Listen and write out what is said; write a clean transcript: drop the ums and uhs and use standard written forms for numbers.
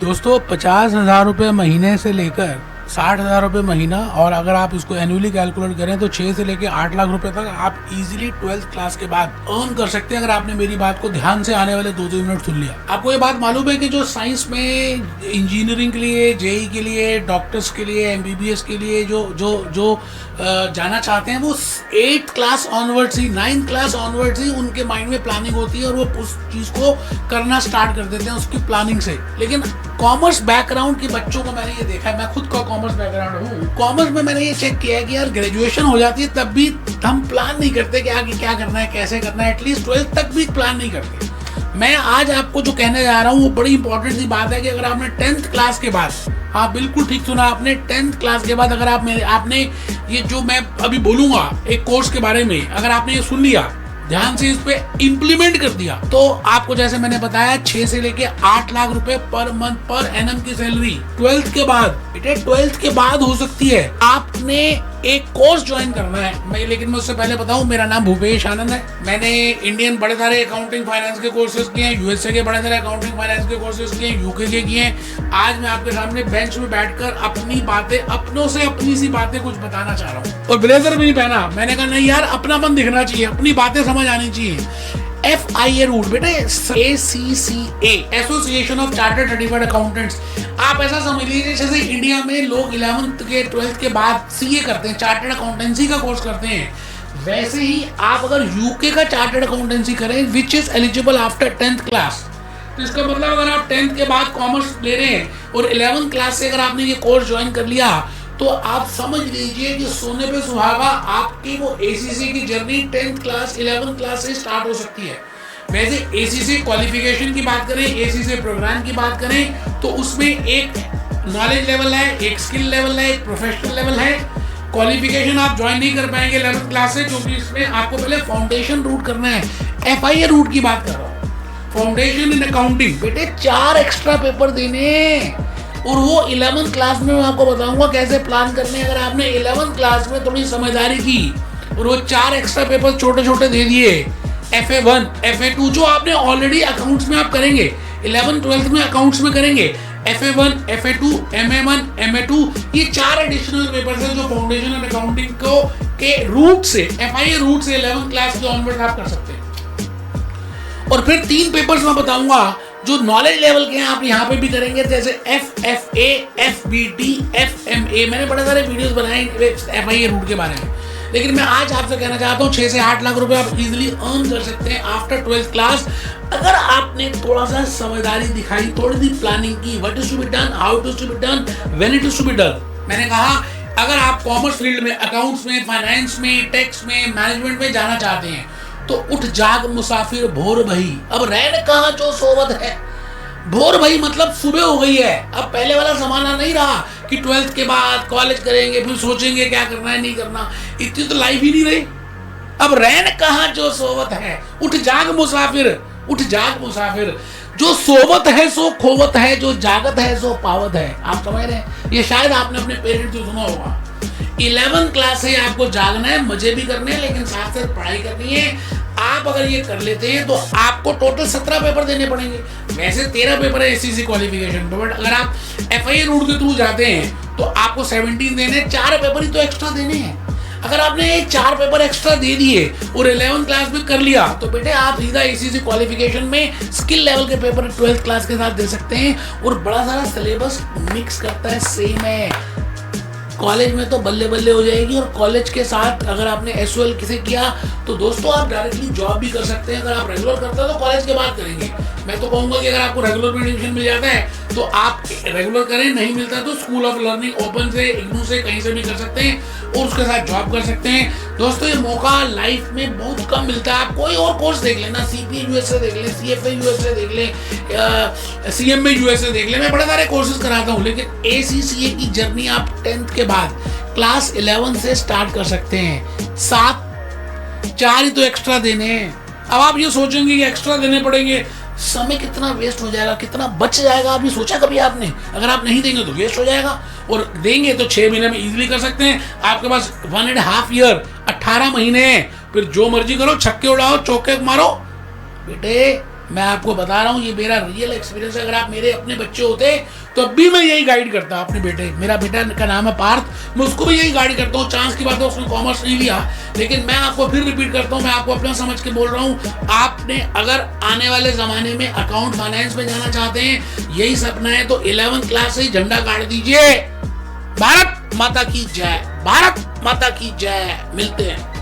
दोस्तों 50,000 रुपये महीने से लेकर 60,000 रुपये महीना, और अगर आप इसको एनुअली कैलकुलेट करें तो 6 से लेकर 8 लाख रुपए तक आप इजीली 12th क्लास के बाद अर्न कर सकते हैं, अगर आपने मेरी बात को ध्यान से आने वाले 2-3 मिनट सुन लिया। आपको ये बात मालूम है कि जो साइंस में इंजीनियरिंग के लिए, जेई के लिए, डॉक्टर्स के लिए, एमबीबीएस के लिए जो जाना चाहते हैं, वो 8th क्लास ऑनवर्ड्स ही, 9th क्लास ऑनवर्ड्स ही उनके माइंड में प्लानिंग होती है और वो उस चीज़ को करना स्टार्ट कर देते हैं उसकी प्लानिंग से। लेकिन कॉमर्स बैकग्राउंड के बच्चों को मैंने ये देखा है, मैं खुद का कॉमर्स बैकग्राउंड हूँ, कॉमर्स में मैंने ये चेक किया है कि यार ग्रेजुएशन हो जाती है तब भी हम प्लान नहीं करते कि आगे क्या करना है, कैसे करना है, एटलीस्ट 12th तक भी प्लान नहीं करते। मैं आज आपको जो कहने जा रहा हूँ वो बड़ी इंपॉर्टेंट सी बात है कि अगर आपने 10th क्लास के बाद, हाँ बिल्कुल ठीक सुना आपने, 10th क्लास के बाद अगर आपने ये जो मैं अभी बोलूंगा एक कोर्स के बारे में, अगर आपने ये सुन लिया, ध्यान से इस पे इम्प्लीमेंट कर दिया, तो आपको जैसे मैंने बताया 6 से लेके 8 लाख रुपए पर मंथ पर एनम की सैलरी 12th के बाद, बेटे 12th के बाद हो सकती है। आपने एक कोर्स ज्वाइन करना है, लेकिन मैं उससे पहले बताऊं, मेरा नाम भूपेश आनंद है। मैंने इंडियन बड़े सारे अकाउंटिंग फाइनेंस के कोर्सेज किए हैं, यूएसए के बड़े सारे अकाउंटिंग फाइनेंस के कोर्सेज किए हैं, यूके के किए हैं। आज मैं आपके सामने बेंच में बैठकर अपनी बातें, अपनों से अपनी सी बातें कुछ बताना चाह रहा हूँ। और ब्लेजर भी नहीं पहना, मैंने कहा नहीं यार, अपनापन दिखना चाहिए, अपनी बातें समझ आनी चाहिए। FIA रूट बेटे, ACCA association of chartered certified accountants. आप ऐसा समझ लीजिए जैसे इंडिया में लोग 11th के 12th के बाद CA करते हैं, चार्टर्ड अकाउंटेंसी का कोर्स करते हैं, वैसे ही आप अगर यूके का चार्टर्ड अकाउंटेंसी करें which is eligible after 10th class, तो इसका मतलब अगर आप 10th के बाद कॉमर्स ले रहे हैं और 11th क्लास से अगर आपने ये कोर्स ज्वाइन कर लिया, तो आप समझ लीजिए कि सोने पे सुहागा आपकी वो ACC की journey 10th class 11th class से स्टार्ट हो सकती है। वैसे ACC क्वालिफिकेशन की बात करें, ACC प्रोग्राम की बात करें, तो उसमें एक नॉलेज लेवल है, एक स्किल लेवल है, एक प्रोफेशनल लेवल है। क्वालिफिकेशन आप ज्वाइन नहीं कर पाएंगे 11th क्लास से, क्योंकि इसमें आपको पहले फाउंडेशन रूट करना है। FIA रूट की बात कर रहा हूँ, फाउंडेशन इन अकाउंटिंग, बेटे 4 एक्स्ट्रा पेपर देने, और वो 11th क्लास में मैं आपको बताऊंगा कैसे प्लान करने। अगर आपने 11th क्लास में थोड़ी समझदारी की और वो 4 एक्स्ट्रा पेपर छोटे छोटे दे दिए, FA1 FA2 जो आपने ऑलरेडी अकाउंट्स में आप करेंगे, 11th 12th में अकाउंट्स में करेंगे, FA1 FA2 MA1 MA2, ये 4 एडिशनल पेपर है जो फाउंडेशन इन अकाउंटिंग को के रूट से, FIA रूट से 11th क्लास के ऑनवर्ड आप कर सकते हैं। और फिर 3 पेपर्स मैं बताऊंगा जो नॉलेज लेवल के हैं, आप यहाँ पे भी करेंगे, जैसे FFA FBT FMA। मैंने बड़े सारे वीडियोस बनाए FIA रूट के बारे में, लेकिन मैं आज आपसे कहना चाहता हूँ 6 से 8 लाख रुपए आप इजीली अर्न कर सकते हैं आफ्टर 12th क्लास, अगर आपने थोड़ा सा समझदारी दिखाई, थोड़ी सी प्लानिंग की, what is to be done, how it is to be done, when it is to be done. मैंने कहा अगर आप कॉमर्स फील्ड में, अकाउंट्स में, फाइनेंस में, टैक्स में, मैनेजमेंट में जाना चाहते हैं, तो उठ जाग मुसाफिर भोर भई, अब रैन कहाँ जो सोवत है। भोर भई मतलब सुबह हो गई है, अब पहले वाला जमाना नहीं रहा कि 12th के बाद कॉलेज करेंगे फिर सोचेंगे क्या करना है नहीं करना, इतनी तो लाइफ ही नहीं रही। अब रैन कहाँ जो सोवत है, उठ जाग मुसाफिर, उठ जाग मुसाफिर, जो सोवत है सो खोवत है, जो जागत है सो पावत है। आप समझ रहे हैं, ये शायद आपने अपने पेरेंट्स से सुना होगा। 11th क्लास से आपको जागना है, मजे भी करने हैं, लेकिन साथ साथ पढ़ाई करनी है। आप अगर ये कर लेते हैं तो आपको टोटल 17 पेपर देने पड़ेंगे। वैसे 13 पेपर है ACC क्वालिफिकेशन, बट अगर आप FIA रूट के थ्रू जाते हैं तो आपको 17 देने, 4 पेपर ही तो एक्स्ट्रा देने हैं। अगर आपने 4 पेपर एक्स्ट्रा दे दिए और 11th क्लास में कर लिया, तो बेटे आप सीधा ACC क्वालिफिकेशन में स्किल लेवल के पेपर 12th क्लास के साथ दे सकते हैं। और बड़ा सारा सिलेबस मिक्स करता है, सेम है। कॉलेज में तो बल्ले बल्ले हो जाएगी, और कॉलेज के साथ अगर आपने SOL किसे किया तो दोस्तों आप डायरेक्टली जॉब भी कर सकते हैं। अगर आप रेगुलर करते हो तो कॉलेज के बाद करेंगे। मैं तो कहूँगा कि अगर आपको रेगुलर में एडमिशन मिल जाता है तो आप रेगुलर करें, नहीं मिलता तो स्कूल ऑफ लर्निंग ओपन से, इग्नू से, कहीं से भी कर सकते हैं और उसके साथ जॉब कर सकते हैं। दोस्तों ये मौका लाइफ में बहुत कम मिलता है। आप कोई और कोर्स देख लेना, CPA USA देख लें, CFA USA देख लें, CMA USA देख लें, मैं बड़े सारे कोर्सेज कराता हूँ, लेकिन ACCA की जर्नी आप 10th के बाद क्लास 11 से स्टार्ट कर सकते हैं। 4 ही तो एक्स्ट्रा देने हैं। अब आप ये सोचेंगे कि एक्स्ट्रा देने पड़ेंगे, समय कितना वेस्ट हो जाएगा, कितना बच जाएगा, अभी सोचा कभी आपने? अगर आप नहीं देंगे तो वेस्ट हो जाएगा, और देंगे तो 6 महीने में इजीली कर सकते हैं। आपके पास 1.5 ईयर 18 महीने हैं, फिर जो मर्जी करो, छक्के उड़ाओ, चौके मारो। बेटे मैं आपको बता रहा हूँ, ये मेरा रियल एक्सपीरियंस है। अगर आप मेरे अपने बच्चे होते तो अब भी मैं यही गाइड करता अपने बेटे। मेरा बेटा का नाम है पार्थ, मैं उसको भी यही गाइड करता हूँ। चांस की बात है उसने कॉमर्स नहीं लिया, लेकिन मैं आपको फिर रिपीट करता हूँ, मैं आपको अपना समझ के बोल रहा हूँ। आपने अगर आने वाले ज़माने में अकाउंट फाइनेंस में जाना चाहते हैं, यही सपना है, तो 11th क्लास से ही झंडा गाड़ दीजिए। भारत माता की जय, भारत माता की जय। मिलते हैं।